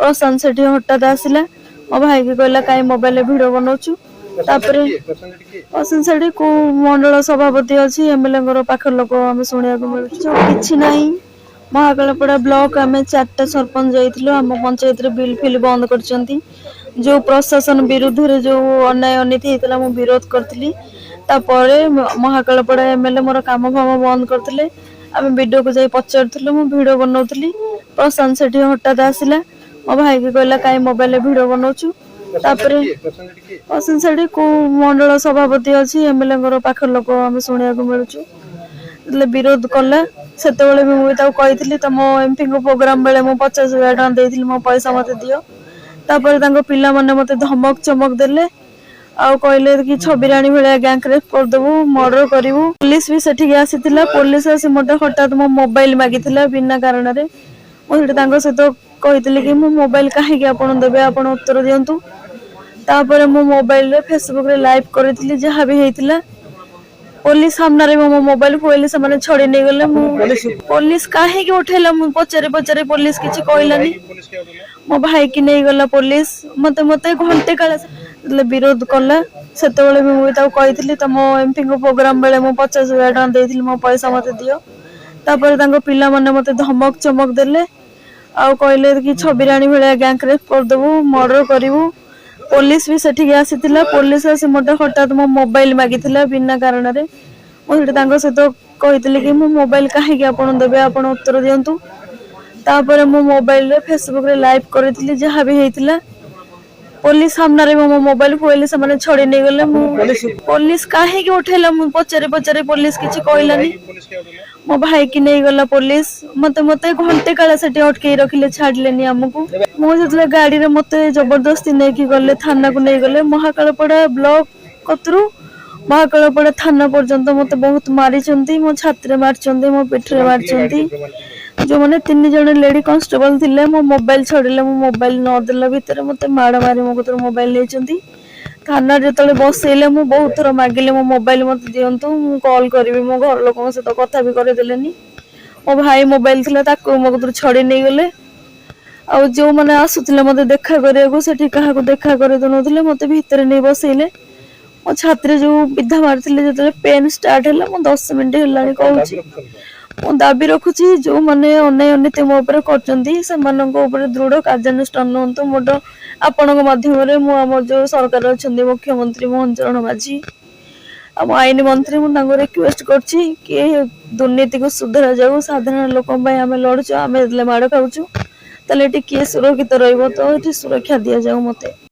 प्रशांत सेठी हठात आसला मो भाई की कहला कहीं मोबाइल वीडियो बनाऊछु तापर प्रशांत सेठी को मंडल सभापति अच्छी एमएलए पाखर लोक आम शुणा कि नहीं महाकालपड़ा ब्लॉक आम 4टा सरपंच जाइलु आम पंचायत बिल फिल बंद कर जो प्रशासन विरुद्ध रे जो अन्याय अनीति होता मु विरोध करी महाकालपड़ा एमएलए मोर काम फाम बंद करते आम वीडियो को जाई पचारूँ मु भिड बनाऊली प्रशांत सेठी हठात आसला मो भाई की कहला कहीं मोबाइल वीडियो बनाऊछु तापर प्रशांत सेठी को मंडल सभापति अच्छी एमएलए पाखर लोक आम शुणा मिलूँ विरोध कला से मुझे तुम एमपी को प्रोग्राम बेले मु 50,000 टका देती मो पैसा मत दियो तापर पिला माने मते धमक चमक देले आउ कहले कि छबिराणी भाया गैंग रेप करदेबू मर्डर करू पुलिस भी सेठी आसीथिला पुलिस आसी मते हठात मो मोबाइल मागिथिला बिना कारण रे मुझे सहित कही कि मो मोबाइल कहीं आपन देबे आपन उत्तर दियंतु तापर मो मोबाइल रे फेसबुक रे लाइव करथिली जहाँ भी हेतिला पुलिस सामने मो मोबाइल फोइल से छड़ी नहीं गले पुलिस कहीं उठेला पचारे पचारे पुलिस किसी कहलानी मो भाई की नहीं गला पुलिस मते मते घंटे काल विरोध कला से मुझे कही तुम एमपी को प्रोग्राम बेले मु 50,000 टका देती मो पैसा मत दियो तापर पिला माने मते धमक चमक देले आउ कहले कि छबिराणी भाया गैंग रेप करदेबू मर्डर करू पुलिस भी सेठी आसीथिला पुलिस आसी मते हठात मो मोबाइल मागिथिला बिना कारण रे मुझे सहित कही कि मो मोबाइल कहीं आपन देबे आपन उत्तर दियंतु तापर मो मोबाइल रे फेसबुक रे लाइव करथिली जहाँ भी हेतिला पुलिस सामने मो मोबाइल फोइल से छड़ी नहीं गले पुलिस कहीं उठेला पचारे पचारे पुलिस किसी कहलानी मो भाई की नहीं गला पुलिस मते मते घंटे काल से अटकई रखिले छाड़लेनी आमको मुझे गाड़ी रे मते जबरदस्ती नहीं कि गले थाना को नहीं गले महाकालपड़ा ब्लॉक कतरू महाकालपड़ा थाना पर्यंत मते बहुत मारी मो छाती मारी मो पिठरे मारी जो मैंने 3 जन लेडी कांस्टेबल थिले मो मोबाइल छड़िले मो मोबाइल न देला भितर मते माड़ मारी मो कतर मोबाइल लेचंती थाना जतले बसैले मु बहुत थर मागिले मो मोबाइल मते दियंतु मु कॉल करबी मो घर लोक सहित कथा भी करे देलेनी मो भाई मोबाइल थिला ताको मो कतर छड़ी नहीं गले आ जो माने आसुथिले मते देखा करियाको सेठी काहा को देखा करे दनोथिले मते भीतर नहीं बसैले मो छात्री जो विधा मारथिले जतले पेन स्टार्ट हैला मो 10 मिनिट हेलानी कहूची मु दाबी रखुची जो माने अन्याय अनीति मो ऊपर करचंती से मानको ऊपर दृढ़ कार्यानुष्ठान होंतु मोड आपनक माध्यम रे मु हमर जो सरकार अछंती मुख्यमंत्री मोहन चरण माझी हम आईन मंत्री मु तांको रिक्वेस्ट करची कि दुर्नीति को सुधारा जाऊ साधारण लोकन पय हमें लड़छु हमें माड़ खाउछु तले टी के सुरक्षित रहइबो तो एठी सुरक्षा दिया जाऊ मते।